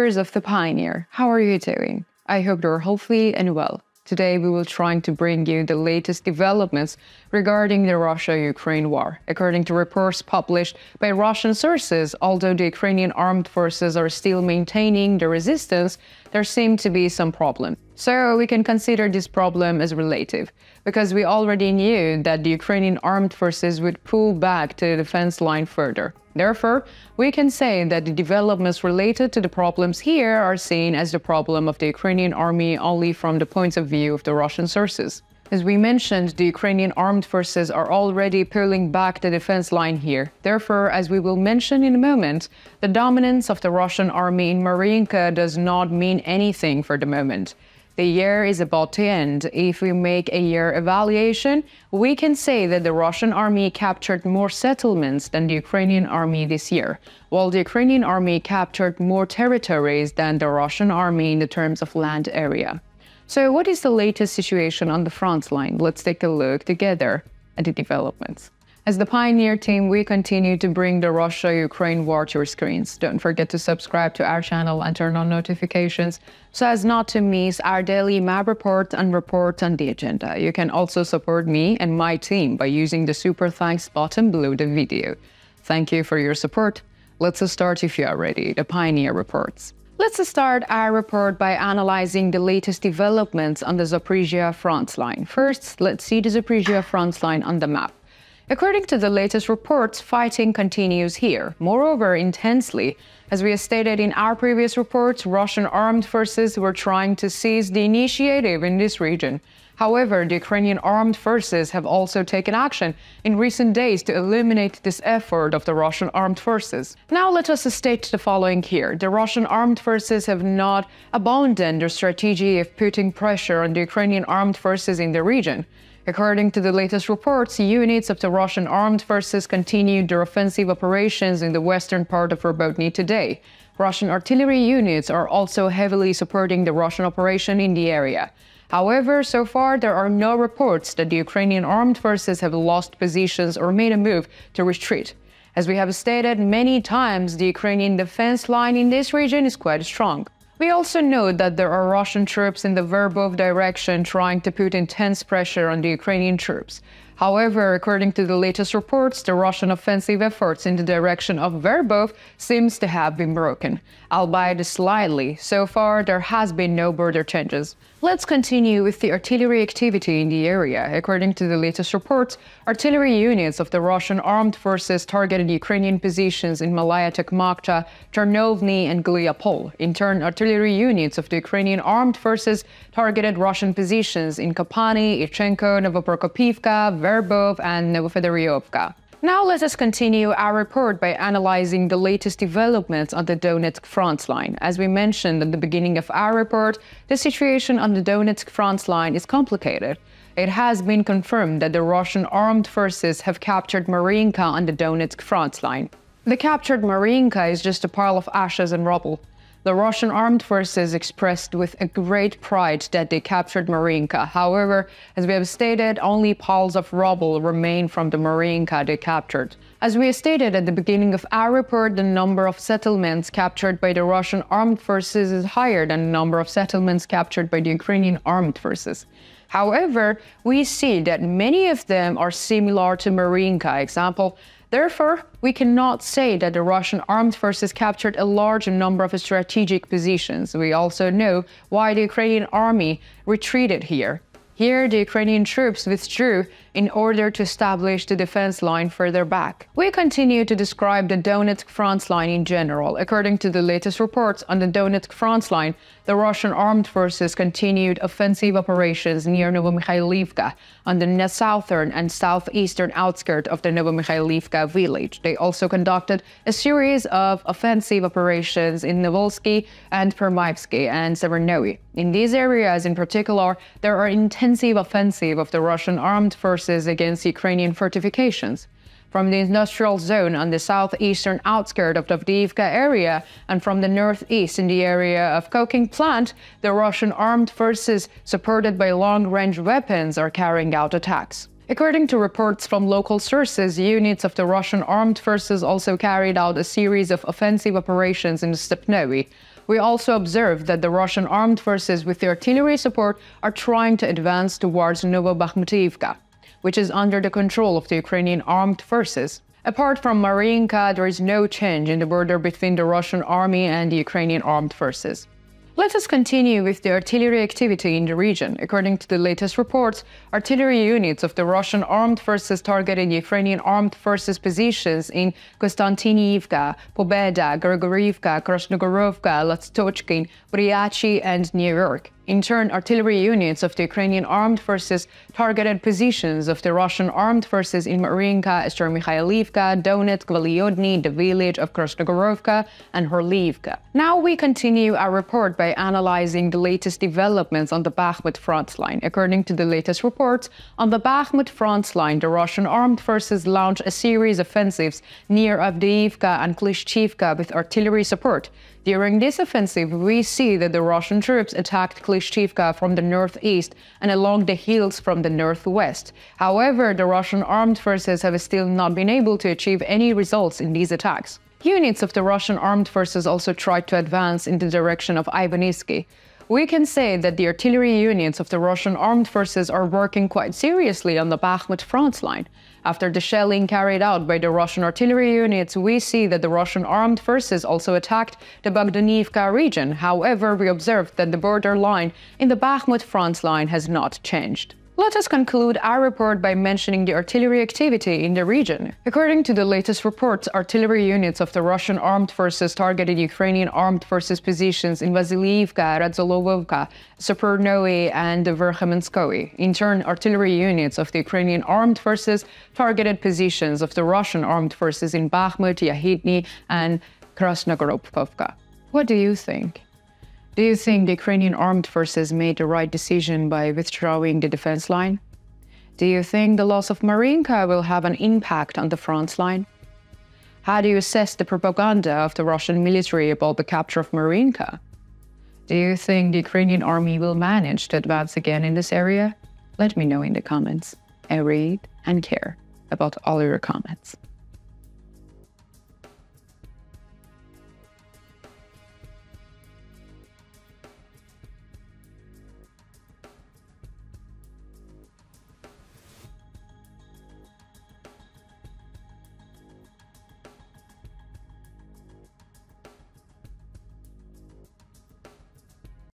viewers of The Pioneer, how are you doing? I hope you're healthy and well. Today we will try to bring you the latest developments regarding the Russia-Ukraine war. According to reports published by Russian sources, although the Ukrainian armed forces are still maintaining the resistance, there seem to be some problem. So we can consider this problem as relative, because we already knew that the Ukrainian armed forces would pull back to the defense line further. Therefore, we can say that the developments related to the problems here are seen as the problem of the Ukrainian army only from the point of view of the Russian sources. As we mentioned, the Ukrainian armed forces are already pulling back the defense line here. Therefore, as we will mention in a moment, the dominance of the Russian army in Marinka does not mean anything for the moment. The year is about to end. If we make a year evaluation, we can say that the Russian army captured more settlements than the Ukrainian army this year, while the Ukrainian army captured more territories than the Russian army in the terms of land area. So what is the latest situation on the front line? Let's take a look together at the developments. As the Pioneer team, we continue to bring the Russia-Ukraine war to your screens. Don't forget to subscribe to our channel and turn on notifications so as not to miss our daily map report and report on the agenda. You can also support me and my team by using the super thanks button below the video. Thank you for your support. Let's start if you are ready, the Pioneer reports. Let's start our report by analyzing the latest developments on the Zaporizhia front line. First, let's see the Zaporizhia front line on the map. According to the latest reports, fighting continues here, moreover intensely. As we have stated in our previous reports, Russian armed forces were trying to seize the initiative in this region. However, the Ukrainian armed forces have also taken action in recent days to eliminate this effort of the Russian armed forces. Now let us state the following here. The Russian armed forces have not abandoned their strategy of putting pressure on the Ukrainian armed forces in the region. According to the latest reports, units of the Russian armed forces continued their offensive operations in the western part of Robotyne today. Russian artillery units are also heavily supporting the Russian operation in the area. However, so far there are no reports that the Ukrainian armed forces have lost positions or made a move to retreat. As we have stated many times, the Ukrainian defense line in this region is quite strong. We also know that there are Russian troops in the Verbov direction trying to put intense pressure on the Ukrainian troops. However, according to the latest reports, the Russian offensive efforts in the direction of Verbov seems to have been broken, albeit slightly. So far, there has been no border changes. Let's continue with the artillery activity in the area. According to the latest reports, artillery units of the Russian armed forces targeted Ukrainian positions in Malaya Tokmakta, Chernovny and Gliopol. In turn, artillery units of the Ukrainian armed forces targeted Russian positions in Kopany, Ichenko, Novoprokopivka, Verbov and Novofedoryovka. Now let us continue our report by analyzing the latest developments on the Donetsk front line. As we mentioned at the beginning of our report, the situation on the Donetsk front line is complicated. It has been confirmed that the Russian armed forces have captured Marinka on the Donetsk front line. The captured Marinka is just a pile of ashes and rubble. The Russian armed forces expressed with a great pride that they captured Marinka. However, as we have stated, only piles of rubble remain from the Marinka they captured. As we have stated at the beginning of our report, the number of settlements captured by the Russian armed forces is higher than the number of settlements captured by the Ukrainian armed forces. However, we see that many of them are similar to Marinka. Example, therefore, we cannot say that the Russian armed forces captured a large number of strategic positions. We also know why the Ukrainian army retreated here. Here, the Ukrainian troops withdrew in order to establish the defense line further back. We continue to describe the Donetsk front line in general. According to the latest reports on the Donetsk front line, the Russian armed forces continued offensive operations near Novomikhailivka on the southern and southeastern outskirts of the Novomikhailivka village. They also conducted a series of offensive operations in Novolsky and Permyvsky and Severnoye. In these areas in particular, there are intensive offensive of the Russian armed forces against Ukrainian fortifications. From the industrial zone on the southeastern outskirts of the Avdiivka area and from the northeast in the area of coking plant, the Russian armed forces, supported by long-range weapons, are carrying out attacks. According to reports from local sources, units of the Russian armed forces also carried out a series of offensive operations in Stepnoe. We also observed that the Russian armed forces with the artillery support are trying to advance towards Novobakhmutivka, which is under the control of the Ukrainian armed forces. Apart from Marinka, there is no change in the border between the Russian army and the Ukrainian armed forces. Let us continue with the artillery activity in the region. According to the latest reports, artillery units of the Russian armed forces targeted Ukrainian armed forces positions in Konstantinivka, Pobeda, Gorgorivka, Krasnogorovka, Lastochkin, Bryachi, and New York. In turn, artillery units of the Ukrainian armed forces targeted positions of the Russian armed forces in Marinka, Mikhailivka, DONET, Gvaliodny, the village of Krasnogorovka, and Horlivka. Now we continue our report by analyzing the latest developments on the Bakhmut front line. According to the latest reports, on the Bakhmut front line, the Russian armed forces launched a series of offensives near Avdiivka and Klishchivka with artillery support. During this offensive, we see that the Russian troops attacked Klishchivka from the northeast and along the hills from the northwest. However, the Russian armed forces have still not been able to achieve any results in these attacks. Units of the Russian armed forces also tried to advance in the direction of Ivanivsky. We can say that the artillery units of the Russian armed forces are working quite seriously on the Bakhmut front line. After the shelling carried out by the Russian artillery units, we see that the Russian armed forces also attacked the Bogdanivka region. However, we observed that the border line in the Bakhmut front line has not changed. Let us conclude our report by mentioning the artillery activity in the region. According to the latest reports, artillery units of the Russian armed forces targeted Ukrainian armed forces positions in Vasiliivka, Radzolovovka, Supernoe, and Verkhomenskoye. In turn, artillery units of the Ukrainian armed forces targeted positions of the Russian armed forces in Bakhmut, Yahidny, and Krasnogorovka. What do you think? Do you think the Ukrainian armed forces made the right decision by withdrawing the defense line? Do you think the loss of Marinka will have an impact on the front line? How do you assess the propaganda of the Russian military about the capture of Marinka? Do you think the Ukrainian army will manage to advance again in this area? Let me know in the comments. I read and care about all your comments.